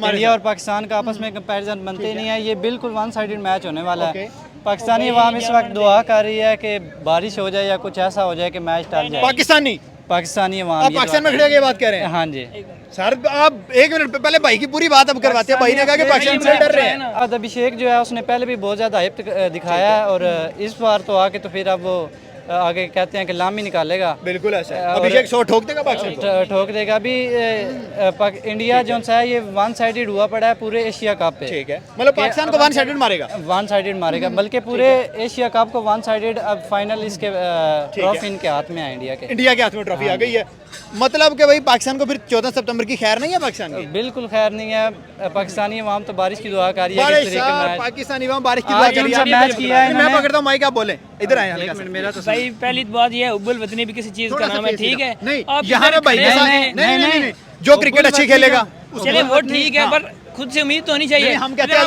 India और पाकिस्तान का आपस में कंपैरिजन बनते ही नहीं है, ये बिल्कुल वन साइडेड मैच होने वाला है। पाकिस्तानी अवाम इस वक्त दुआ कर रही है कि बारिश हो जाए या कुछ ऐसा हो जाए कि मैच टल जाए। पाकिस्तानी अवाम आप पाकिस्तान में खड़े ये बात कह रहे हैं? हाँ जी सर आप एक मिनट पहले भाई की पूरी बात अब करवाते हैं। भाई ने कहा कि पाकिस्तान से डर रहे हैं। अब अभिषेक जो है उसने पहले भी बहुत ज़्यादा हाइप दिखाया है और इस बार तो आके तो फिर अब वो आगे कहते हैं कि लाम ही निकालेगा। बिल्कुल ऐसा है। अभिषेक 100 ठोक देगा पाकिस्तान को? ठोक देगा। अभी इंडिया जो सा है ये वन साइडेड हुआ पड़ा है पूरे एशिया कप पे। ठीक है, मतलब पाकिस्तान को वन साइडेड मारेगा? वन साइडेड मारेगा, बल्कि पूरे एशिया कप को वन साइडेड। अब फाइनल इसके ट्रॉफी इनके हाथ में है, इंडिया के हाथ में ट्रॉफी आ गई है। मतलब कि भाई पाकिस्तान को फिर 14 सितंबर की खैर नहीं है पाकिस्तान की? बिल्कुल खैर नहीं है। पाकिस्तानी अवाम तो बारिश की दुआ कर रही है। पाकिस्तानी अवाम बारिश की दुआ कर रही है। मैच किया है, मैं पकड़ता हूं माइक, आप बोले इधर आए। मेरा तो भाई पहली बात ये है उब्बुल वतनी भी किसी चीज का नाम है, ठीक है? नहीं यहाँ पे भाई नहीं जो क्रिकेट अच्छी खेलेगा चले वो ठीक है, पर खुद से उम्मीद तो होनी चाहिए। हम कहते हैं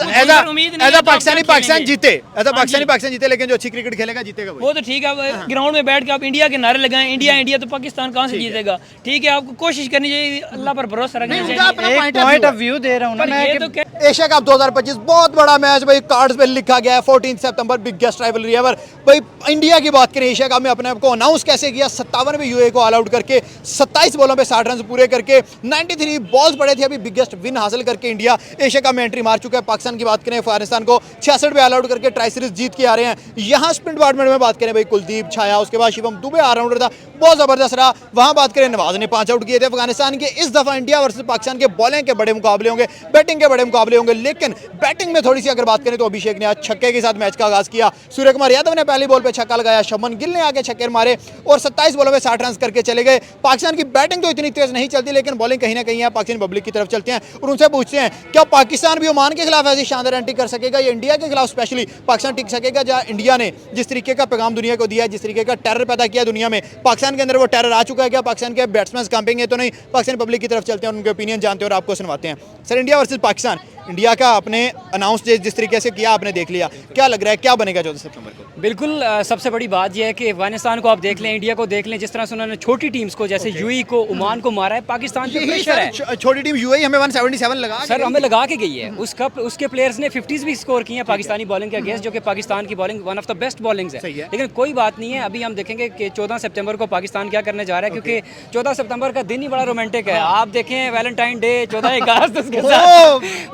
एज पाकिस्तान जीते, लेकिन जो अच्छी क्रिकेट खेलेगा जीतेगा वो तो ठीक है। ग्राउंड में बैठ के आप इंडिया के नारे लगाएं, इंडिया इंडिया, तो पाकिस्तान कहाँ से जीतेगा? ठीक है, आपको कोशिश करनी चाहिए, अल्लाह पर भरोसा रखना चाहिए। एक पॉइंट ऑफ व्यू दे रहा हूँ ना मैं। एशिया कप 2025 बहुत बड़ा मैच भाई, कार्ड्स पे लिखा गया है 14 सितंबर, बिगेस्ट राइवलरी एवर। भाई इंडिया की बात करें, एशिया कप में अपने आप को अनाउंस कैसे किया, 57 में यूएई को ऑल आउट करके 27 बॉलों पे 60 रन पूरे करके 93 बॉल्स पड़े थे, अभी बिगेस्ट विन हासिल करके इंडिया एशिया कप में एंट्री मार चुका है। पाकिस्तान की बात करें, अफगानिस्तान को 66 पे ऑल आउट करके ट्राई सीरीज जीत के आ रहे हैं। यहाँ स्पिन डिपार्टमेंट में बात करें भाई, कुलदीप छाया, उसके बाद शिवम दुबे ऑलराउंडर था, बहुत जबरदस्त रहा। वहाँ बात करें, नवाज ने 5 आउट किए थे अफगानिस्तान के। इस दफा इंडिया वर्सेस पाकिस्तान के बॉलिंग के बड़े मुकाबले होंगे, बैटिंग के बड़े मुकाबले होंगे, लेकिन बैटिंग में थोड़ी सी अगर बात करें तो अभिषेक ने आज छक्के के साथ मैच का आगाज किया। सूर्य कुमार यादव ने पहली बॉल पे छक्का लगाया, शुभमन गिल ने आगे छक्के मारे और 27 बॉलों में 60 रन करके चले गए। पाकिस्तान की बैटिंग तो इतनी तेज नहीं चलती, लेकिन बॉलिंग कहीं ना कहीं है पाकिस्तानी पब्लिक की तरफ चलते हैं और उनसे पूछते हैं क्या पाकिस्तान भी ओमान के खिलाफ ऐसी शानदार एंट्री कर सकेगा, या इंडिया के खिलाफ स्पेशली पाकिस्तान टिक सकेगा? जहां इंडिया ने जिस तरीके का पैगाम दुनिया को दिया है, जिस तरीके का टेरर पैदा किया दुनिया में, पाकिस्तान के अंदर वो टेरर आ चुका है क्या? पाकिस्तान के बैट्समैन कांपेंगे तो नहीं? पाकिस्तानी पब्लिक की तरफ चलते हैं, उनके ओपिनियन जानते हैं और आपको सुनवाते हैं। Sir, India versus Pakistan, India का अपने अनाउंस जिस तरीके से किया आपने देख लिया, क्या लग रहा है क्या बनेगा 14 सितंबर को? बिल्कुल सबसे बड़ी बात यह है कि अफगानिस्तान को आप देख लें, इंडिया को देख लें, जिस तरह से उन्होंने छोटी टीम्स को जैसे यूएई को, ओमान को मारा है, पाकिस्तान पे प्रेशर है। छोटी टीम यूएई हमें 177 लगा सर, हमें लगा के गई है। उसके प्लेयर्स ने 50s भी स्कोर किए हैं पाकिस्तानी बॉलिंग के अगेंस्ट, जो कि पाकिस्तान की bowling one of the best bowlings है। लेकिन कोई बात नहीं है, अभी हम देखेंगे कि 14 सितंबर को पाकिस्तान क्या करने जा रहा है, क्योंकि 14 सितंबर का दिन ही बड़ा रोमांटिक है। आप देखें वैलेंटाइन डे 14 अगस्त,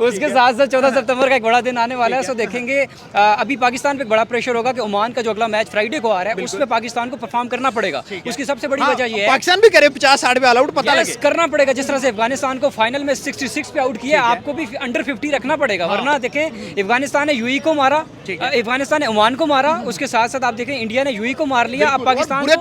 उसके साथ साथ 14 सितंबर का एक बड़ा दिन आने वाला है। सो देखेंगे अभी पाकिस्तान पे बड़ा प्रेशर होगा कि ओमान का जो अगला मैच फ्राइडे को आ रहा है, उसमें पाकिस्तान को परफॉर्म करना पड़ेगा। उसकी सबसे बड़ी वजह ये है पाकिस्तान भी करे 50-60 पे ऑल आउट, पता लगे करना पड़ेगा। जिस तरह से अफगानिस्तान को फाइनल में 66 पे आउट किया, आपको भी अंडर 50 रखना पड़ेगा, वरना देखें अफगानिस्तान ने यूएई को मारा, अफगानिस्तान ने ओमान को मारा, उसके साथ साथ आप देखें इंडिया ने यूएई को मार लिया। अब पाकिस्तान पूरे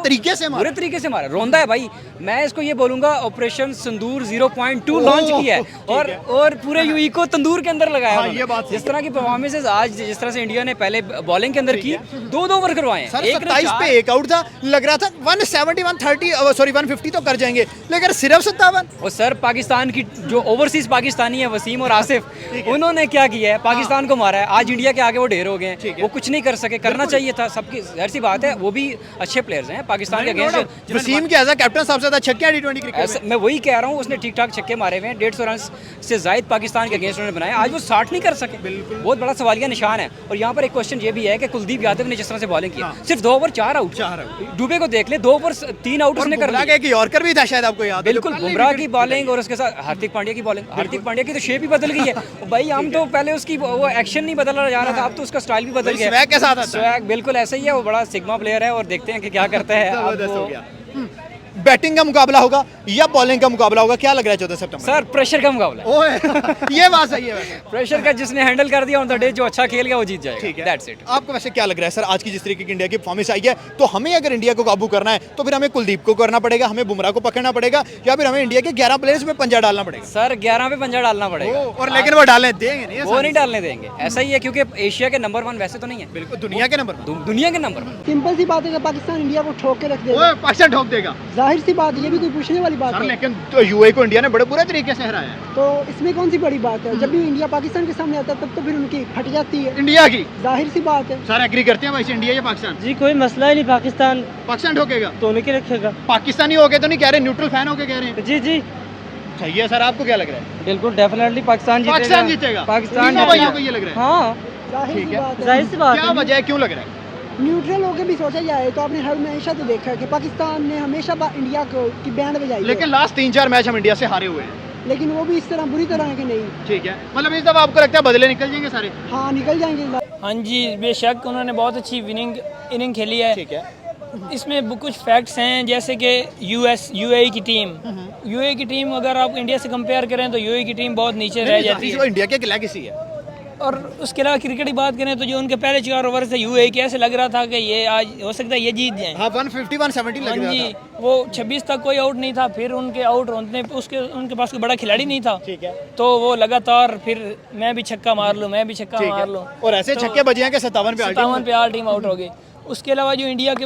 तरीके से मारा, रोंदा है भाई। मैं इसको ये बोलूंगा, ऑपरेशन सिंदूर 0.2 लॉन्च किया है और पूरे यूएई को तंदूर के अंदर लगाया। जिस तरह की परफॉर्मेंसेस आज, जिस तरह से इंडिया ने पहले बॉलिंग के अंदर की, 2 ओवर करवाए हैं। 27 पे एक आउट था, लग रहा था 150 तो कर जाएंगे, लेकिन सिर्फ 57। और सर, पाकिस्तान की जो ओवरसीज पाकिस्तानी है, वसीम और आसिफ, उन्होंने क्या किया है, पाकिस्तान को मारा है। आज इंडिया के आगे वो ढेर हो गए हैं, वो कुछ नहीं कर सके। करना चाहिए था सबकी, जाहिर सी बात है, वो भी अच्छे प्लेयर्स हैं पाकिस्तान के अगेंस्ट। वसीम के एज अ कैप्टन सबसे ज्यादा छक्के टी20 क्रिकेट में, मैं वही कह रहा हूँ, उसने ठीक ठाक छक्के मारे हुए हैं। 150 रन से जायद पाकिस्तान के अगेंस्ट उन्होंने बनाया। आज वो 60 नहीं कर सके, बहुत बड़ा सवालिया निशान है। और यहाँ पर एक क्वेश्चन ये भी है कि कुलदीप यादव ने जिस तरह से बॉलिंग की, सिर्फ 2 ओवर 4 आउट। डुबे को देख ले, 2 ओवर 3 आउट उसने कर लिया। यॉर्कर भी था शायद, आपको याद? बिल्कुल, बुमराह की बॉलिंग और उसके साथ हार्दिक पांड्या की बॉलिंग। हार्दिक पांड्या की तो शेप ही बदल गई है भाई। हम तो पहले उसकी वो एक्शन नहीं बदल जा रहा था, अब तो उसका स्टाइल भी बदल गया। स्वैग के साथ स्वैग बिल्कुल ऐसा ही है, वो बड़ा सिग्मा प्लेयर है और देखते हैं कि क्या करता है। बैटिंग का मुकाबला होगा या बॉलिंग का मुकाबला होगा, क्या लग रहा है 14 सितंबर? सर, प्रेशर का मुकाबला है। ये बात सही है। प्रेशर का जिसने हैंडल कर दिया ऑन द डे, जो अच्छा खेल गया वो जीत जाएगा। ठीक है, दैट्स इट। आपको वैसे क्या लग रहा है सर, आज की जिस तरीके की इंडिया की परफॉर्मेंस आई है, तो हमें अगर इंडिया को काबू करना है तो फिर हमें कुलदीप को करना पड़ेगा, हमें बुमराह को पकड़ना पड़ेगा, या फिर हमें इंडिया के 11 प्लेयर्स में पंजा डालना पड़ेगा? सर, 11 पे पंजा डालना पड़ेगा। और लेकिन वो डालने देंगे नहीं? वो नहीं डालने देंगे, ऐसा ही है, क्योंकि एशिया के नंबर 1 वैसे तो नहीं है, बिल्कुल दुनिया के नंबर, दुनिया के नंबर 1। सिंपल सी बात है कि पाकिस्तान इंडिया को ठोक के रख देगा, पाकिस्तान ठोक देगा, जाहिर सी बात, ये भी कोई पूछने वाली बात है। लेकिन तो यूएई को इंडिया ने बड़े बुरे तरीके से हराया है, तो इसमें कौन सी बड़ी बात है? जब भी इंडिया पाकिस्तान के सामने आता है तब तो फिर उनकी फट जाती है इंडिया की, जाहिर सी बात है। सर एग्री करते हैं वैसे इंडिया या पाकिस्तान? जी कोई मसला ही नहीं, पाकिस्तान ठोकेगा तो उन्हें के रखेगा। पाकिस्तानी होके तो नहीं कह रहे, न्यूट्रल फैन होके कह रहे हैं। जी जी, सही है सर, आपको क्या लग रहा है? बिल्कुल डेफिनेटली पाकिस्तान पाकिस्तान जीतेगा। तीनों भाइयों को ये लग रहा है। हाँ जाहिर ठीक सी है। बात है। जाहिर सी बात क्या वजह है, क्यों लग रहा है? न्यूट्रल होकर भी सोचा जाए तो आपने हमेशा तो देखा है कि पाकिस्तान ने हमेशा इंडिया की बैंड बजाई है। लेकिन लास्ट 3-4 मैच हम इंडिया से हारे हुए हैं। लेकिन वो भी इस तरह बुरी तरह है कि नहीं। ठीक है, मतलब इस दफा आपको लगता है बदले निकल जाएंगे सारे? हाँ निकल जाएंगे इस बार। हाँ जी, बेशक उन्होंने बहुत अच्छी इनिंग खेली है। ठीक है, इसमें कुछ फैक्ट्स हैं, जैसे कि यूएई की टीम अगर आप इंडिया से कंपेयर करें तो यूएई की टीम बहुत नीचे रह जाती है। इंडिया के लेगेसी है। और उसके अलावा क्रिकेट की बात करें तो जो उनके पहले 4 ओवर से यूएई के ऐसे लग रहा था कि ये आज हो सकता है ये जीत जाए। हाँ, 150 170 लग हाँ रहा जी, था। वो 26 तक कोई आउट नहीं था, फिर उनके आउट होने उनके पास कोई बड़ा खिलाड़ी नहीं था। ठीक है, तो वो लगातार फिर मैं भी छक्का मार लूँ, मैं भी छक्का ठीक है। मार लूँ, और ऐसे छक्के बजे हैं कि 57 पे 57 टीम आउट हो गई। उसके अलावा जो इंडिया के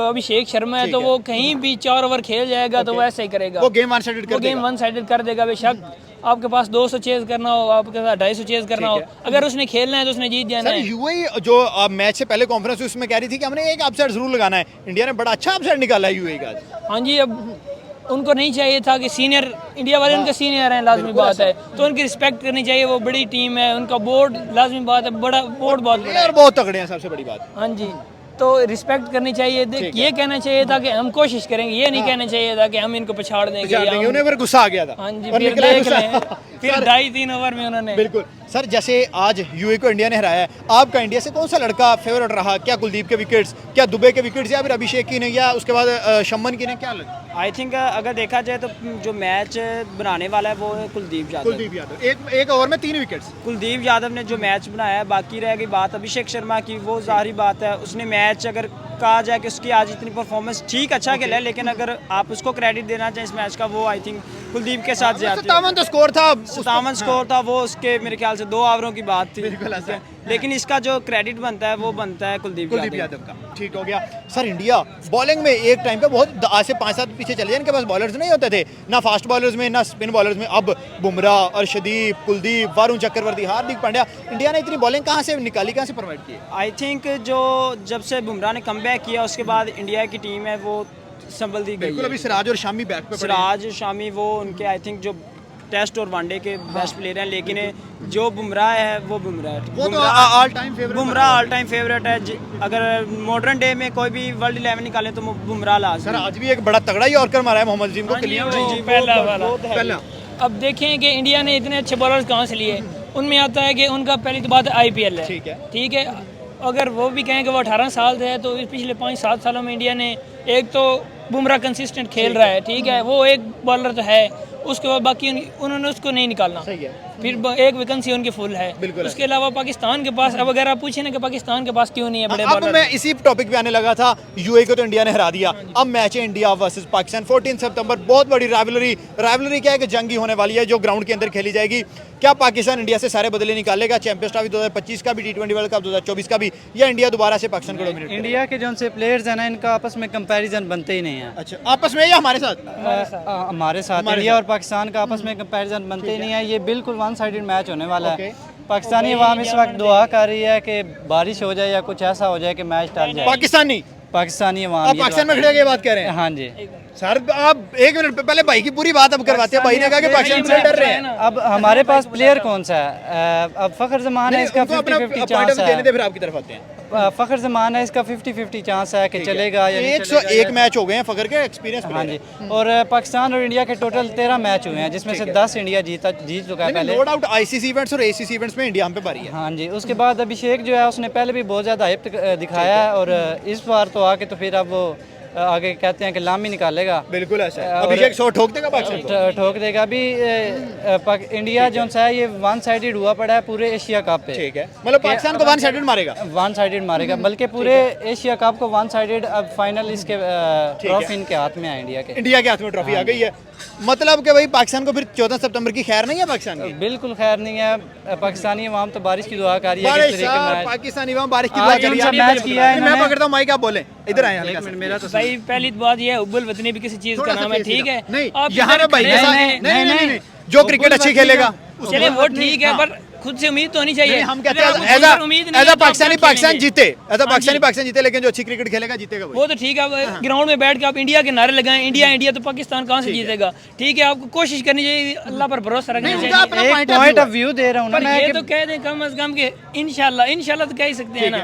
अभिषेक शर्मा है तो वो कहीं भी 4 ओवर खेल जाएगा तो वो ऐसे ही करेगा। वो गेम वन साइडेड कर वो गेम वन साइडेड कर देगा। बेशक आपके पास 200 चेज करना हो, आपके साथ 250 चेज करना हो, अगर उसने खेलना है तो उसने जीत जाना सर, है। यूएई जो मैच से पहले कॉन्फ्रेंस हुई उसमें कह रही थी कि हमने एक अपसेट जरूर लगाना है। इंडिया ने बड़ा अच्छा अपसेट निकाला है यूएई का आज। हाँ जी, अब उनको नहीं चाहिए था कि सीनियर इंडिया वाले उनके सीनियर हैं, लाजमी बात है, तो उनकी रिस्पेक्ट करनी चाहिए। वो बड़ी टीम है, उनका बोर्ड लाजमी बात है, बड़ा बोर्ड बहुत बड़ा है। और बहुत तगड़े हैं, सबसे बड़ी बात। हाँ जी, तो रिस्पेक्ट करनी चाहिए। ये कहना चाहिए था कि हम कोशिश करेंगे, ये नहीं कहना चाहिए था कि हम इनको पछाड़ देंगे या हम- उन्हें फिर गुस्सा आ गया था। हाँ जी, और फिर निकला देख गुस्सा। लें, फिर 2.5-3 ओवर में उन्होंने। बिल्कुल सर, जैसे आज यूएई को इंडिया ने हराया है, आपका इंडिया से कौन सा लड़का फेवरेट रहा? क्या कुलदीप के विकेट्स, क्या दुबे के विकेट्स, या फिर अभिषेक की ने, या उसके बाद शमन की ने? क्या लगा? आई थिंक अगर देखा जाए तो जो मैच बनाने वाला है वो है कुलदीप यादव। कुलदीप यादव एक ओवर में 3 विकेट्स। कुलदीप यादव ने जो मैच बनाया है, बाकी रह गई बात अभिषेक शर्मा की, वो जाहिर बात है उसने मैच अगर कहा जाए कि उसकी आज इतनी परफॉर्मेंस ठीक अच्छा खेला है, लेकिन अगर आप उसको क्रेडिट देना चाहें इस मैच का, वो आई थिंक कुलदीप के साथ ज्यादा 57 तो स्कोर था। 57 स्कोर था, वो उसके मेरे ख्याल से 2 ओवरों की बात थी। बिल्कुल ऐसा है। लेकिन इसका जो क्रेडिट बनता है वो बनता है कुलदीप यादव का। ठीक हो गया सर। इंडिया बॉलिंग में एक टाइम पे बहुत आज से 5-7 पीछे चले जाए, इनके पास बॉलर्स नहीं होते थे, ना फास्ट बॉलर्स में ना स्पिन बॉलर्स में। अब बुमराह, अर्शदीप, कुलदीप, वरुण चक्रवर्ती, हार्दिक पांड्या, इंडिया ने इतनी बॉलिंग कहाँ से निकाली, कहाँ से प्रोवाइड की? आई थिंक जो जब से बुमराह ने कमबैक किया उसके बाद इंडिया की टीम है वो संभलती गई बिल्कुल, है। अभी सिराज और शामी बैक पे पड़े हैं। सिराज शामी वो उनके आई थिंक जो टेस्ट और वनडे के बेस्ट प्लेयर हैं, लेकिन जो बुमराह है वो बुमराह है। वो तो all time favourite. Bumrah all time favourite है। अगर मॉडर्न डे में कोई भी वर्ल्ड 11 निकाले तो बुमराह ला। सर, आज भी एक बड़ा तगड़ा यॉर्कर मारा है मोहम्मद अजीम को। पहला वाला। पहला। अब देखें कि इंडिया ने इतने अच्छे बॉलर्स कहाँ से लिए। उनमें आता है कि उनका पहली तो बात आईपीएल है। ठीक है, अगर वो भी कहें कि वो 18 साल से है तो पिछले 5-7 सालों में इंडिया ने, एक तो बुमराह कंसिस्टेंट खेल रहा है, ठीक है, वो एक बॉलर तो है, उसके बाद बाकी उन्होंने उसको नहीं निकालना। सही है। फिर एक वैकेंसी उनकी फुल है। उसके अलावा पाकिस्तान के पास, अब अगर आप पूछे ना कि पाकिस्तान के पास क्यों नहीं है बड़े अब बॉलर। मैं इसी टॉपिक पे आने लगा था। यूएई को तो इंडिया ने हरा दिया, अब मैच है इंडिया वर्सेस पाकिस्तान 14 सितंबर। बहुत बड़ी राइवलरी क्या है कि जंगी होने वाली है जो ग्राउंड के अंदर खेली जाएगी। क्या पाकिस्तान इंडिया से सारे बदले निकालेगा? चैंपियंस ट्रॉफी 2025 का भी, T20 वर्ल्ड कप 2024 का भी, या इंडिया दोबारा से पाकिस्तान को डोमिनेट? इंडिया के जो उनसे प्लेयर्स हैं ना, इनका आपस में कंपैरिजन बनते ही नहीं है। अच्छा, आपस में या हमारे साथ? हमारे साथ इंडिया और पाकिस्तान का आपस में कंपैरिजन बनते ही नहीं है। ये बिल्कुल वन साइडेड मैच होने वाला है। पाकिस्तानी अवाम इस वक्त दुआ कर रही है कि बारिश हो जाए या कुछ ऐसा हो जाए कि मैच टल जाए। पाकिस्तानी अवाम आप पाकिस्तान में खड़े होकर ये बात कह रहे हैं? हाँ जी सर, आप 1 मिनट पहले भाई की पूरी बात अब करवाते हैं। भाई ने कहा कि पाकिस्तान से डर रहे हैं। अब हमारे पास प्लेयर कौन सा है? अब फखर जमान है, इसका 50-50 चांस है। फिर आपकी तरफ आते हैं। फखर जमान है, इसका 50-50 चांस है कि चलेगा या नहीं 101 मैच हो गए हैं फखर के एक्सपीरियंस। हाँ जी, और पाकिस्तान और इंडिया के टोटल 13 मैच हुए हैं, जिसमें से 10 इंडिया जीत चुका है पहले। नो डाउट आईसीसी इवेंट्स और एसीसी इवेंट्स में इंडिया हम पे भारी है। हाँ जी, उसके बाद अभिषेक जो है उसने पहले भी बहुत ज़्यादा हाइप दिखाया है, और इस बार तो आके तो फिर अब वो आगे कहते हैं कि लामी निकालेगा। बिल्कुल ऐसा है। अभिषेक 100 ठोक देगा पाकिस्तान को? ठोक देगा। अभी इंडिया जो सा है ये वन साइडेड हुआ पड़ा है पूरे एशिया कप पे। ठीक है, मतलब पाकिस्तान को वन साइडेड मारेगा? वन साइडेड मारेगा, बल्कि पूरे एशिया कप को वन साइडेड। अब फाइनल इसके ट्रॉफी इनके हाथ में है, इंडिया के हाथ में ट्रॉफी आ गई है। मतलब कि भाई पाकिस्तान को फिर 14 सितंबर की खैर नहीं है पाकिस्तान की? बिल्कुल खैर नहीं है। पाकिस्तानी अवाम तो बारिश की दुआ कर रही है। पाकिस्तानी अवाम बारिश की दुआ कर रही है। मैच किया है, मैं पकड़ता हूं माइक, आप बोलें। इधर आए मेरा तो भाई पहली बात ये है, उब्बुल वतनी भी किसी चीज का नाम है, ठीक है? नहीं, आप यहाँ पे भाई नहीं, नहीं, जो क्रिकेट अच्छी खेलेगा चले वो ठीक है, पर खुद से उम्मीद तो होनी चाहिए। हम कहते अगर आपको हैं खुद से उम्मीद नहीं है, तो आप पाकिस्तानी क्या पाकिस्तान खेलेंगे? जीते, ऐसा हाँ पाकिस्तानी जी। पाकिस्तान जीते, लेकिन जो अच्छी क्रिकेट खेलेगा जीतेगा वो तो ठीक है, ग्राउंड में बैठ के आप इंडिया के नारे लगाएं, इंडिया इंडिया, तो पाकिस्तान कहाँ से जीतेगा? ठीक है, आपको कोशिश करनी चाहिए, अल्लाह पर भरोसा रखना उनका चाहिए। अपना एक point of point view of view दे रहा हूँ ना पर मैं ये कि तो कह दें कम से कम के इंशाल्लाह, इंशाल्लाह तो कह ही सकते हैं ना।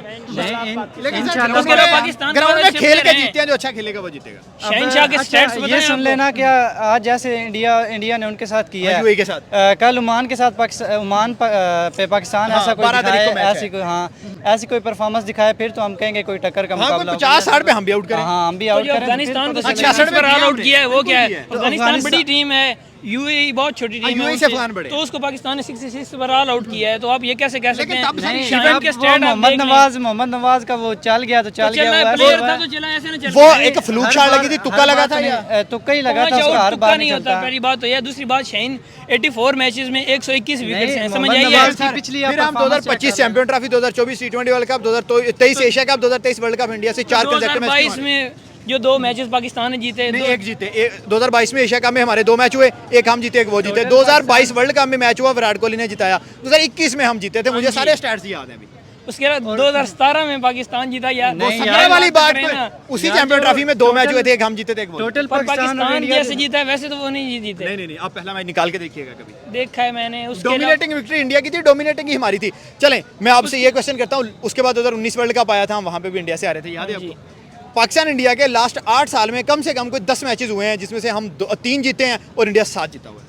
लेकिन सर, उसके अलावा पाकिस्तान के ग्राउंड में अच्छे खेल के player हैं। जीते हैं, जो अच्छा खेलेगा वो जीतेगा। शहनशाह के अच्छा, स्टैट्स ये बताएं सुन आपको। लेना क्या आज जैसे इंडिया ने उनके साथ किया है, यूएई के साथ। कल ओमान के साथ ओमान पे पाकिस्तान हाँ, ऐसा कोई 12 तारीख को दिखाए, मैच ऐसी है। कोई ऐसी कोई परफॉर्मेंस दिखाए, फिर तो हम कहेंगे कोई टक्कर का हाँ, मुकाबला कोई 50-60 पे हम भी आउट करें। हाँ, हम भी तो आउट जो करें, अफगानिस्तान को फिर पता 66 66 पर ऑल आउट किया है, वो क्या है? तो अफगानिस्तान बड़ी टीम है, यूएई बहुत छोटी टीम है यूएई से उनसे, अफगान बड़े। तो उसको पाकिस्तान ने 66 पर ऑल आउट किया है, तो आप ये कैसे कह सकते लेकिन हैं? तब से नहीं, शाहीन के वो स्टैट आप मोहम्मद देख लें। मोहम्मद नवाज का वो चल गया तो तो चल चल गया, रहा है, वो प्लेयर ऐसा था हुआ तो चला, ऐसे ना चल वो रहा है। एक फ्लूक शॉट लगी थी, तुक्का लगा था या तुक्का ही लगा पांच था, उसका आउट हर तुक्का बार नहीं नहीं होता, चलता। पहली बात तो यह। दूसरी बात, शाहीन 84 मैचेस में 121 विकेट्स हैं, समझ मोहम्मद आइए। नवाज की पिछली फिर हम performance 2025 check चैंपियन ट्रॉफी, 2024 टी20 world cup, 2023 Asia cup, 2023 world cup India से 4 कंसेक्टिव 2022 मैच में जो 2 मैचेस पाकिस्तान ने जीते, नहीं, एक जीते। 2022 में एशिया कप में हमारे 2 मैच हुए, एक हम जीते, एक वो जीते। 2022 वर्ल्ड कप में मैच हुआ, विराट कोहली ने जिताया। 2021 में हम जीते थे, मुझे सारे स्टैट्स याद हैं अभी। उसके बाद 2017 में पाकिस्तान जीता यार। नहीं, वो यार, ये वाली बात करें ना। तो उसी चैंपियन ट्रॉफी में 2 मैच हुए थे, एक हम जीते थे, एक वो। टोटल पर पाकिस्तान और पाकिस्तान इंडिया जैसे जीता है वैसे तो वो नहीं जीते। नहीं नहीं नहीं, आप पहला मैच निकाल के देखिएगा कभी। देखा है मैंने। उसके अलावा डोमिनेटिंग विक्ट्री इंडिया की थी, डोमिनेटिंग ही हमारी थी। चलें, मैं आपसे ये क्वेश्चन करता हूँ, उसके बाद 2019 वर्ल्ड कप आया था, हम वहाँ पे भी इंडिया से आ रहे थे, याद है जी। आपको? पाकिस्तान इंडिया के लास्ट 8 साल में कम से कम कोई 10 मैचेस हुए हैं, जिसमें से हम 3 जीते हैं और इंडिया 7 जीता हुआ है।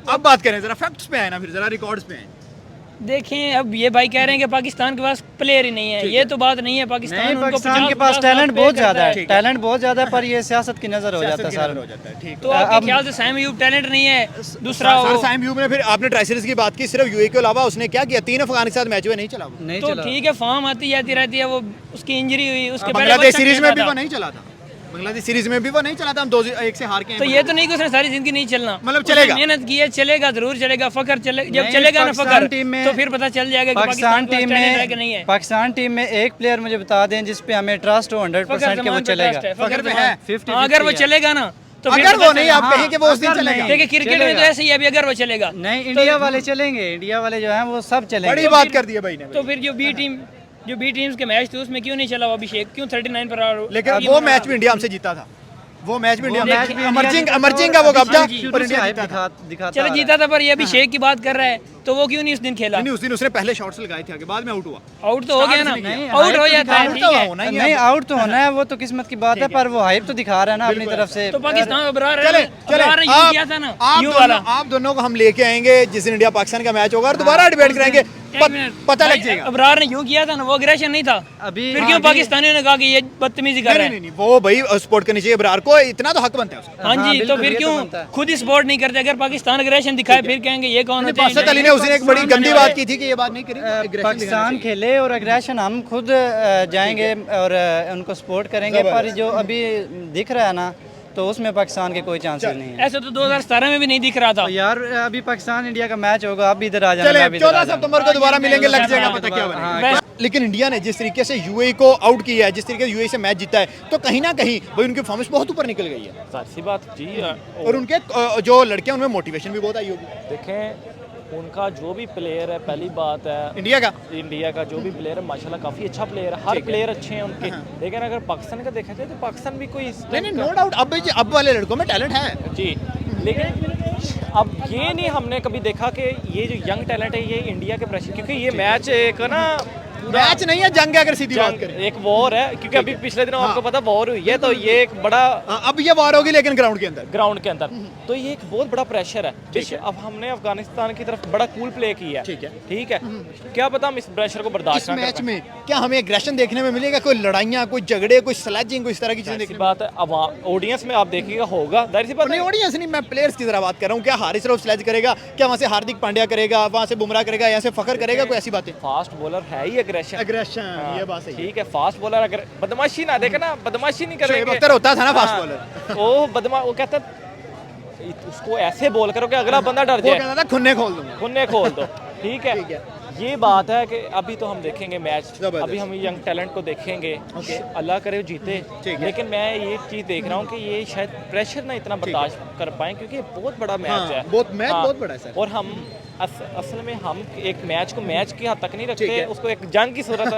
अब बात करें, जरा फैक्ट्स पे आए ना, फिर जरा रिकॉर्ड्स पे आए। देखें, अब ये भाई कह रहे हैं कि पाकिस्तान के पास प्लेयर ही नहीं है, ये तो बात नहीं है। पाकिस्तान नहीं, उनको पाकिस्तान के 50 पास टैलेंट लाख बहुत पे ज्यादा करता है, टैलेंट बहुत ज्यादा है, पर ये सियासत की नजर हो जाता है सियासत सर। हो जाता है, ठीक। तो आपके ख्याल से सैम अयूब टैलेंट नहीं है? दूसरा सर वो साइम यूब ने, फिर आपने ट्राई सीरीज की बात की, सिर्फ यूएई के अलावा उसने क्या किया? 3 अफगान के साथ मैच हुए, नहीं चला वो। नहीं तो चला। ठीक है, फॉर्म आती जाती रहती है, वो उसकी इंजरी हुई, उसके पहले बांग्लादेश अच्छा सीरीज में खेला भी था। वो नहीं चला था, बांग्लादेश सीरीज में भी वो नहीं चला था, हम 2-1 से हार के तो ये तो नहीं कि उसने सारी जिंदगी नहीं चलना, मतलब उसने चलेगा। मेहनत की है, चलेगा जरूर चलेगा। फकर चले, जब नहीं, चलेगा ना पाकिस्तान फकर, टीम में- तो फिर पता चल जाएगा कि पाकिस्तान के पास टीम टैलेंट है कि नहीं में है। पाकिस्तान टीम में एक प्लेयर मुझे बता दें जिस पे हमें ट्रस्ट हो 100% के वो चलेगा। फकर पे है। 50-50 हाँ, अगर वो है। चलेगा ना तो फिर अगर पता वो नहीं, चलेगा। आप कहें कि वो उस दिन अगर चलेगा। नहीं। देखिए, क्रिकेट में तो चलेगा। ऐसे ही है, अभी अगर वो चलेगा नहीं, इंडिया वाले चलेंगे, इंडिया वाले जो हैं वो सब चलेंगे। बड़ी बात कर दी है भाई ने। तो फिर जो बी टीम्स के मैच थे उसमें क्यों नहीं चला वो अभिषेक? क्यों 39 पर आ- लेकिन वो मैच भी इंडिया हमसे जीता था, वो मैच भी इंडिया मैच भी अमर्जिंग इंडिया अमर्जिंग का वो कब्जा हाँ जी, और इंडिया जीता था। दिखाता चलो जीता था, पर ये अभिषेक की बात कर रहा है, तो वो क्यों नहीं उस दिन खेला? नहीं, उस दिन उसने पहले शॉट्स लगाए थे, आगे बाद में आउट हुआ। आउट तो हो गया ना, नहीं, आउट हो हाइप जाता है, आउट ठीक तो है। होना ही है। नहीं, आउट तो होना है, वो तो किस्मत की बात है, पर वो हाइप तो दिखा रहा है ना अपनी तरफ से। तो पाकिस्तान अबरार चले अबरार ने यूं किया था ना, यूं वाला। आप दोनों को हम लेके आएंगे जिस दिन इंडिया पाकिस्तान का मैच होगा और दोबारा डिबेट करेंगे, एक मिनट, पता भाई, लग जाएगा। अबरार ने यूं किया था ना, वो अग्रेशन नहीं था। अभी फिर क्यों पाकिस्तानियों ने कहा कि ये बदतमीजी कर रहे नहीं हैं? नहीं, वो भाई सपोर्ट करनी चाहिए इब्रार को, इतना तो हक बनता है उसका। हाँ हाँ, जी, तो बिल्कुल, फिर ये तो क्यों बनता है। खुद ही सपोर्ट नहीं करते? अगर पाकिस्तान अग्रेशन दिखाए फिर कहेंगे ये कौन होते बासत अली हैं? ने उस दिन एक बड़ी गंदी बात की थी कि ये बात नहीं करी, aggression पाकिस्तान खेले और अग्रेशन हम खुद जाएंगे और उनको सपोर्ट करेंगे, पर जो अभी दिख रहा है ना, तो उसमें पाकिस्तान के कोई चांसेस नहीं है। ऐसे तो 2017 में भी नहीं दिख रहा था। तो यार अभी पाकिस्तान इंडिया का मैच होगा, आप भी इधर आ जाना, चले मैं भी इधर आ 14 जाऊंगा। सितंबर को दोबारा मिलेंगे, लग जाएगा पता क्या हाँ, बनेगा। लेकिन इंडिया ने जिस तरीके से यूएई को आउट किया है, जिस तरीके से यूएई से मैच जीता है, तो कहीं ना कहीं भाई उनकी परफॉर्मेंस बहुत ऊपर निकल गई है जाहिर सी बात जी। और उनके जो लड़के हैं उनमें मोटिवेशन भी बहुत आई होगी। देखें, उनका जो भी प्लेयर है, पहली बात है इंडिया का इंडिया का जो भी प्लेयर है माशाल्लाह काफ़ी अच्छा प्लेयर है, हर प्लेयर अच्छे हैं उनके। लेकिन अगर पाकिस्तान का देखा जाए तो पाकिस्तान भी कोई नहीं, नो डाउट, अब वाले लड़कों में टैलेंट है जी, लेकिन अब ये नहीं हमने कभी देखा कि ये जो यंग टैलेंट है ये इंडिया के प्रेशर, क्योंकि ये मैच एक ना मैच नहीं है, जंग है अगर सीधी बात करें। एक वॉर है, क्योंकि अभी पिछले दिनों आपको पता वॉर हुई है, तो ये एक बड़ा अब ये वार होगी लेकिन ग्राउंड के अंदर। ग्राउंड के अंदर, तो ये एक बहुत बड़ा प्रेशर है। अब हमने अफगानिस्तान की तरफ बड़ा कूल प्ले किया है, ठीक है, क्या पता हम इस प्रेशर को बर्दाश्त इस ना कर मैच पाएं। में क्या हमें एग्रेशन देखने में मिलेगा? कोई लड़ाइयाँ, कोई झगड़े, कोई स्लैजिंग, कोई इस तरह की चीजें जाहिर सी देखने में? बात है, अब ऑडियंस में आप देखिएगा होगा, जाहिर सी बात नहीं, है। ऑडियंस नहीं, मैं प्लेयर्स की तरह बात कर रहा हूँ। क्या हारिस रऊफ स्लैज करेगा? क्या वहाँ से हार्दिक पांड्या करेगा? वहाँ से बुमराह करेगा? यहाँ से फखर करेगा? कोई ऐसी बातें? फास्ट बॉलर है ही एग्रेशन, एग्रेशन, ये बात सही है। ठीक है। फास्ट बॉलर अगर बदमाशी ना देखे ना, बदमाशी नहीं शोएब करेंगे। अख्तर होता था ना फास्ट हाँ, बॉलर, वो कहता उसको ऐसे बॉल करो कि अगला बंदा डर वो जाए, कहता था खुन्ने खोल दूंगा। खुन्ने खोल दो, ठीक है। ये बात है कि अभी तो हम देखेंगे मैच, जबरदस्त। अभी हम यंग टैलेंट को देखेंगे, अल्लाह करे वो जीते। लेकिन मैं ये चीज़ देख रहा हूँ कि ये शायद प्रेशर ना इतना बर्दाश्त कर पाए, क्योंकि ये बहुत बड़ा मैच है। बहुत बड़ा है सर। और हम असल में हम एक मैच को मैच की हद तक नहीं रखते, उसको एक जंग की सूरत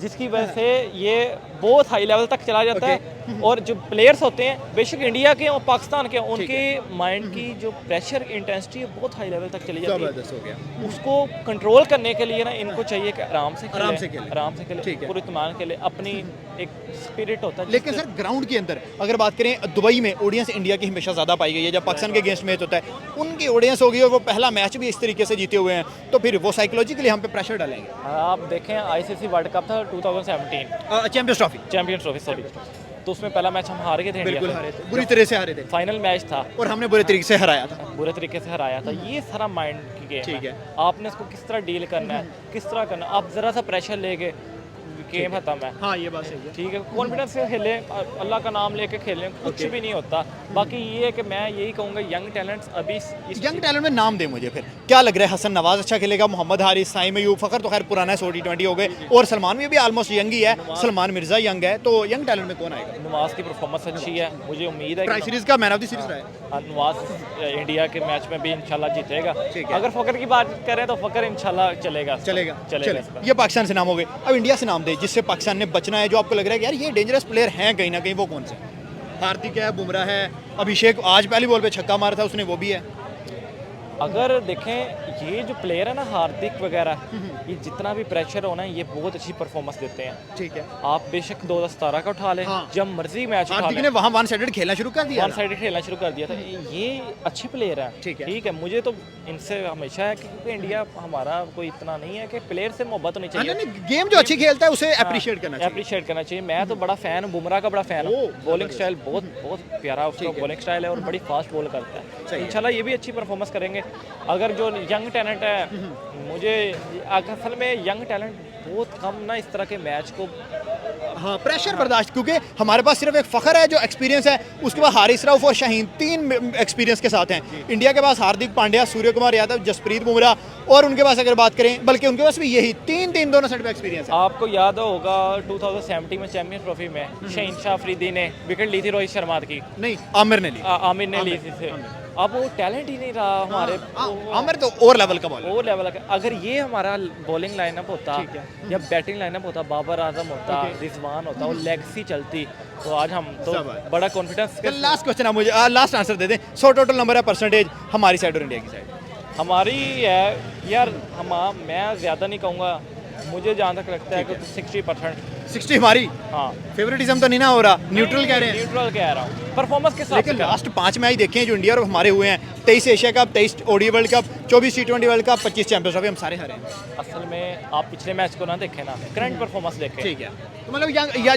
जिसकी वजह से ये बहुत हाई लेवल तक चला जाता है। और जो प्लेयर्स होते हैं बेशक इंडिया के और पाकिस्तान के, उनके माइंड की जो प्रेशर इंटेंसिटी है बहुत हाई लेवल तक चली जाती है। उसको कंट्रोल करने के लिए ना इनको चाहिए कि आराम से खेले, पूरे इत्मीनान के लिए, अपनी एक स्पिरिट होता है। लेकिन सर ग्राउंड के अंदर अगर बात करें, दुबई में ऑडियंस इंडिया की हमेशा ज़्यादा पाई गई है। जब पाकिस्तान के अगेंस्ट मैच होता है उनकी ऑडियंस होगी और वो पहला मैच भी इस तरीके से जीते हुए हैं, तो फिर वो साइकोलॉजिकली हम पे प्रेशर डालेंगे। आप देखें ICC वर्ल्ड कप था 2017, चैंपियंस ट्रॉफी सॉरी, तो उसमें पहला मैच हम हार गए थे, बिल्कुल हारे थे, बुरी तरह से हारे थे। फाइनल मैच था और हमने बुरे तरीके से हराया था। ये सारा माइंड की गेम है। आपने इसको किस तरह डील करना है, किस तरह करना, आप जरा सा प्रेशर लेके गेम खत्म है। हाँ ये बात सही है। ठीक है, कॉन्फिडेंस से खेले, अल्लाह का नाम लेके खेलें, कुछ भी नहीं होता। बाकी ये है कि मैं यही कहूँगा यंग टैलेंट्स अभी यंग टैलेंट में नाम दे मुझे फिर क्या लग रहा है? हसन नवाज अच्छा खेलेगा, मोहम्मद हारिस, साइम अयूब, फ़खर तो खैर पुराना है, 100 T20 हो गए, और सलमान भी ऑलमोस्ट यंग ही है, सलमान मिर्जा यंग है, तो यंग टैलेंट में कौन आएगा? नवाज की परफॉर्मेंस अच्छी है, मुझे उम्मीद है ट्राई सीरीज का मैन ऑफ द सीरीज रहा है। नवाज इंडिया के मैच में भी इंशाल्लाह जीतेगा। अगर फ़खर की बात करें तो फ़खर इंशाल्लाह चलेगा। ये पाकिस्तान से नाम हो गए, अब इंडिया से नाम दे जिससे पाकिस्तान ने बचना है, जो आपको लग रहा है कि यार ये डेंजरस प्लेयर हैं कहीं ना कहीं, वो कौन से? हार्दिक है, बुमराह है, अभिषेक आज पहली बॉल पे छक्का मारा था उसने, वो भी है। अगर देखें ये जो प्लेयर है ना हार्दिक वगैरह, ये जितना भी प्रेशर होना है ये बहुत अच्छी परफॉर्मेंस देते हैं। ठीक है, आप बेशक 2017 का उठा लें, जब मर्जी मैच उठा हार्दिक लें, ने वहाँ वन साइडेड खेलना शुरू कर दिया, वन साइडेड खेलना शुरू कर दिया था। ये अच्छे प्लेयर हैं। ठीक है, मुझे तो इनसे हमेशा है कि क्योंकि इंडिया हमारा कोई इतना नहीं है कि प्लेयर से मोहब्बत होनी चाहिए, गेम जो अच्छी खेलता है उसे अप्रिशिएट करना चाहिए। मैं तो बड़ा फैन हूँ, बुमराह का बड़ा फैन हूँ। बॉलिंग स्टाइल बहुत प्यारा उसका बॉलिंग स्टाइल है और बड़ी फास्ट बॉल करता है। इंशाल्लाह ये भी अच्छी परफॉर्मेंस करेंगे। अगर जो यंग टैलेंट है, मुझे असल में यंग टैलेंट बहुत कम ना इस तरह के मैच को प्रेशर बर्दाश्त, क्योंकि हमारे पास सिर्फ एक फ़खर है जो एक्सपीरियंस है, उसके बाद हारिस रऊफ और शाहीन 3 एक्सपीरियंस के साथ हैं। इंडिया के पास हार्दिक पांड्या, सूर्य कुमार यादव, जसप्रीत बुमराह, और उनके पास अगर बात करें बल्कि उनके पास भी यही 3 दोनों साइड पे एक्सपीरियंस है। आपको याद होगा 2017 में चैंपियंस ट्रॉफी में शहीन शाह अफरीदी ने विकेट ली थी रोहित शर्मा की, नहीं आमिर ने ली थी। अब वो टैलेंट ही नहीं रहा हमारे, आमिर तो और लेवल का बॉलर, और लेवल का। अगर ये हमारा बॉलिंग लाइनअप होता या बैटिंग लाइनअप होता, बाबर आजम होता, रिजवान होता, और लेगसी चलती, तो आज हम तो बड़ा कॉन्फिडेंस। लास्ट क्वेश्चन आप मुझे लास्ट आंसर दे दें, 100 टोटल नंबर है परसेंटेज हमारी साइड और इंडिया की साइड? हमारी है यार, मैं ज़्यादा नहीं कहूँगा, मुझे जहाँ तक लगता है कि 60%। 60 हमारी? हाँ, फेवरेटिज्म तो नहीं ना हो रहा, न्यूट्रल कह रहे हैं? न्यूट्रल कह रहा हूँ परफॉर्मेंस के साथ। लेकिन लास्ट 5 मैच देखे हैं जो इंडिया और हमारे हुए हैं, 23 Asia cup, 23 ODI world cup, 24 T20 world cup, 25 champions trophy, हम सारे हारे हैं। असल में आप पिछले मैच को ना देखें ना, करंट परफॉर्मेंस देखें। ठीक है, तो मतलब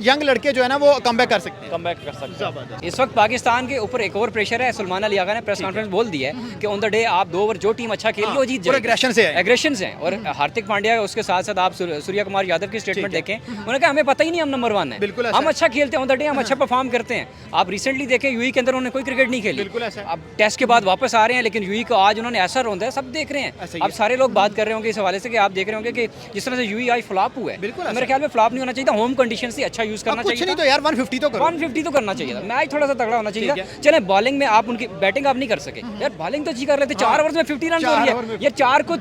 यंग लड़के जो है ना वो कमबैक कर सकते हैं, कमबैक कर सकते हैं। इस वक्त पाकिस्तान के ऊपर एक और प्रेशर है। सुलेमान अली आगा ने प्रेस कॉन्फ्रेंस बोल दिया है कि ऑन द डे आप 2 ओवर जो टीम अच्छा खेल वो जीत जाएगी। एग्रेशन से और हार्दिक पांड्या, उसके साथ साथ आप सूर्य कुमार यादव की स्टेटमेंट देखें, उन्होंने कहा हमें पता ही नहीं हम नंबर 1 है, हम अच्छा खेलते हैं, ऑन द डे हम अच्छा परफॉर्म करते हैं। आप रिसेंटली देखें यूई के अंदर उन्होंने कोई क्रिकेट नहीं खेली, अब टेस्ट के बाद वापस आ रहे हैं, लेकिन यूई को आज उन्होंने ऐसा रौंदा है, सब देख रहे हैं। अब सारे लोग बात कर रहे होंगे इस हवाले से कि आप देख रहे होंगे कि जिस तरह से यूई आज फ्लॉप हुआ है, मेरे ख्याल में फ्लॉप नहीं होना चाहिए, होम कंडीशन से अच्छा यूज करना चाहिए। नहीं तो यार 150 तो करो, 150 तो करना चाहिए था, मैच थोड़ा सा तगड़ा होना चाहिए था। चले बॉलिंग में आप उनकी बैटिंग आप नहीं कर सके यार, बॉलिंग तो अच्छी कर रहे थे, 4 ओवर में 50 रन हो रही है, ये 4 को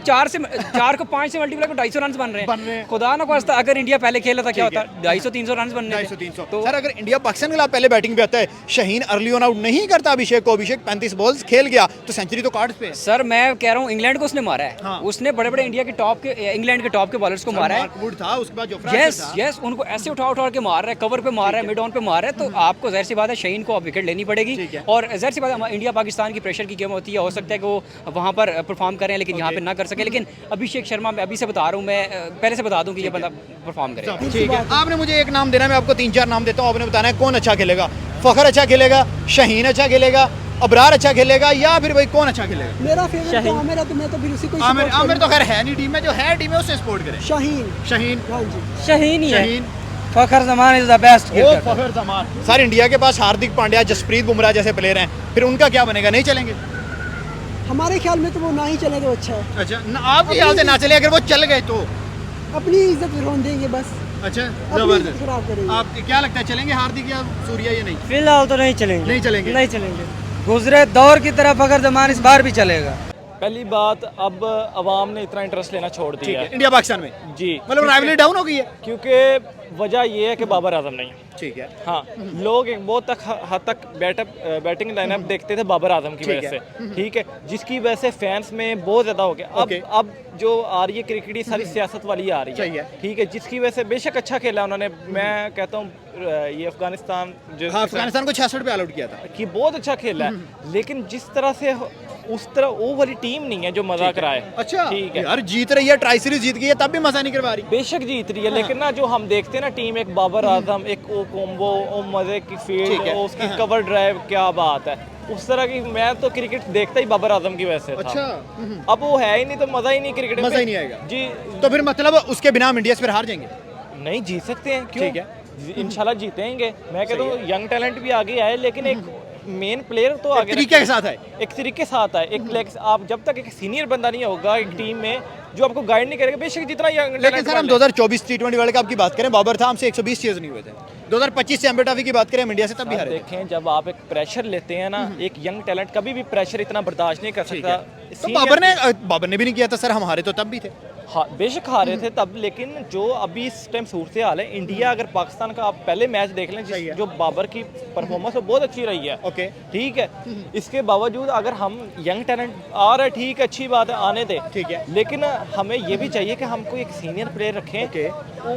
5 से मल्टीप्लाई को 250 रन बन रहे हैं। खुदा ना खास्ता अगर इंडिया पहले खेला था क्या होता, 250-300 रन बनने थे। तो सर अगर इंडिया पाकिस्तान के खिलाफ पहले बैटिंग पे आता है, शाहीन अर्ली ऑन आउट नहीं करता अभिषेक को, अभिषेक 35 बॉल्स खेल गया तो सेंचुरी तो कार्ड्स पे है। सर मैं कह रहा हूँ इंग्लैंड को उसने मारा है, उसने बड़े बड़े इंडिया के टॉप के, इंग्लैंड के टॉप के बॉलर्स को मारा है। वुड था, उसके बाद जोफ्रा था। यस उनको ऐसे उठा के मार रहा है, कवर पे मार रहा है, मिड ऑन पे मार रहा है, तो आपको जाहिर सी बात है शाहीन को अब विकेट लेनी पड़ेगी। और जाहिर सी बात है इंडिया पाकिस्तान की प्रेशर की गेम होती है, हो सकता है कि वो वहाँ पर परफॉर्म करें लेकिन यहाँ पे ना कर सके, लेकिन अभिषेक शर्मा मैं अभी से बता रहा हूँ, मैं पहले से बता दूँ कि ये बंदा परफॉर्म करेगा। ठीक है, आपने मुझे एक नाम देना, मैं आपको 3-4 नाम देता हूँ, आपने बताना है कौन अच्छा खेलेगा। फ़खर अच्छा खेलेगा, शाहीन अच्छा खेलेगा, अबरार अच्छा खेलेगा, या फिर भाई कौन अच्छा खेलेगा? मेरा फेवरेट तो आमिर है, तो मैं तो फिर उसी को आमिर तो खैर है नहीं टीम में, जो है टीम में उससे सपोर्ट करे। शाहीन शाहीन ही है। Fakhar Zaman is the best. Fakhar Zaman. Sir India के पास हार्दिक पांड्या, जसप्रीत बुमराह जैसे प्लेयर हैं, फिर उनका क्या बनेगा, नहीं चलेंगे? हमारे ख्याल में तो वो ना ही चले तो अच्छा है। अच्छा, आपके ख्याल से ना चले, अगर वो चल गए तो? अपनी इज्जत रोन देंगे बस। अच्छा, अपनी जबरदस्त। इज्जत खराब करेंगे। आप क्या लगता है, चलेंगे हार्दिक या सूर्या या नहीं? फिलहाल तो नहीं चलेंगे। नहीं चलेंगे। नहीं चलेंगे। गुजरे दौर की तरफ अगर जमान इस बार भी चलेगा। पहली बात, अब अवाम ने इतना इंटरेस्ट लेना छोड़ दिया है इंडिया पाकिस्तान में जी, मतलब राइवलरी डाउन हो गई है। क्योंकि वजह ये है कि बाबर आजम नहीं है। ठीक है। हाँ, लोग एक बहुत हद तक बैटिंग लाइनअप देखते थे बाबर आजम की वजह से, ठीक है, जिसकी वजह से फैंस में बहुत ज़्यादा हो गया। अब जो आ रही है क्रिकेट, सारी सियासत वाली आ रही है, ठीक है, जिसकी वजह से बेशक अच्छा खेला उन्होंने। मैं कहता हूँ ये अफगानिस्तान जो अफगानिस्तान को 66 पे ऑल आउट किया था कि बहुत अच्छा खेला है, लेकिन जिस तरह से उस तरह वो वाली टीम नहीं है जो मजा कराए। अच्छा, ठीक है, यार जीत रही है, ट्राई सीरीज जीत गई है, तब भी मजा नहीं करवा रही। बेशक जीत रही है, लेकिन ना जो हम देखते हैं ना टीम, एक बाबर आजम, एक वो कोम्बो, वो मजे की फील्ड, उसकी कवर ड्राइव, क्या बात है, उस तरह की। मैं तो क्रिकेट देखता ही बाबर आजम की वजह से था। अच्छा, अब वो है ही नहीं तो मजा ही नहीं क्रिकेट में, मजा ही नहीं आएगा जी। तो फिर मतलब उसके बिना हम इंडिया से फिर हार जाएंगे? नहीं, जीत सकते हैं, क्यों? ठीक है, इंशाल्लाह जीतेंगे। मैं कहता हूँ यंग टैलेंट भी आगे आए, लेकिन एक मेन प्लेयर तो आगे तरीके के साथ है, एक तरीके के साथ है। एक आप जब तक एक सीनियर बंदा नहीं होगा एक टीम में जो आपको गाइड नहीं करेगा, बेशक जितना यंग लेकिन टैलेंट सर हम 2024 T20 वर्ल्ड कप की बात करें, बाबर था, हमसे 120 चेज नहीं हुए थे। 2025 चैंपियन ट्रॉफी की बात करें, हम इंडिया से तब भी हारे थे। देखें, जब आप एक प्रेशर लेते हैं ना, एक यंग टैलेंट कभी भी प्रेशर इतना बर्दाश्त नहीं कर सकता। तो बाबर ने भी नहीं किया था सर, हम हारे तो तब भी थे। हाँ, बेशक हारे थे तब, लेकिन जो अभी इस टाइम सूरत हाल है, इंडिया अगर पाकिस्तान का आप पहले मैच देख लें, जो बाबर की परफॉर्मेंस है बहुत अच्छी रही है, ओके, ठीक है, इसके बावजूद अगर हम यंग टैलेंट आ रहा है, ठीक है, अच्छी बात है, आने दे, ठीक है, लेकिन हमें ये भी चाहिए कि हम कोई एक सीनियर प्लेयर रखें, वो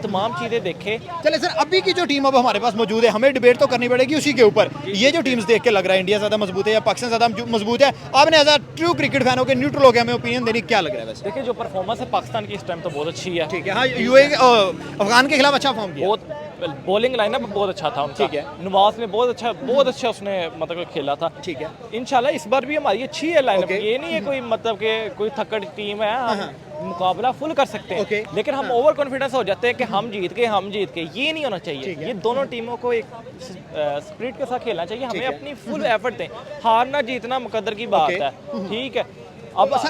तमाम चीज़ें देखे। चले सर, अभी की जो टीम अब हमारे पास मौजूद है, हमें डिबेट तो करनी पड़ेगी उसी के ऊपर। ये जो टीम्स देख के लग रहा है इंडिया ज़्यादा मजबूत है या पाकिस्तान ज़्यादा मजबूत है, आपने as a true cricket fan हो के न्यूट्रल हो के हमें ओपिनियन देनी, क्या लग रहा है वैसे? देखिए, जो परफॉर्मेंस है पाकिस्तान की इस टाइम तो बहुत अच्छी है, ठीक है। हाँ, अफगान के खिलाफ अच्छा फॉर्म किया, बहुत बॉलिंग लाइनअप बहुत अच्छा था उनका, ठीक है। नवाज ने बहुत अच्छा उसने मतलब खेला था, ठीक है। इंशाल्लाह इस बार भी हमारी अच्छी है लाइनअप, ये नहीं है कोई मतलब कि कोई थकड़ टीम है, हम मुकाबला फुल कर सकते हैं, लेकिन हम ओवर कॉन्फिडेंस हो जाते हैं कि हम जीत गए, ये नहीं होना चाहिए। ये दोनों टीमों को एक स्पिरिट के साथ खेलना चाहिए, हमें अपनी फुल एफर्ट दें, हारना जीतना मुकद्दर की बात है, ठीक है। अब सर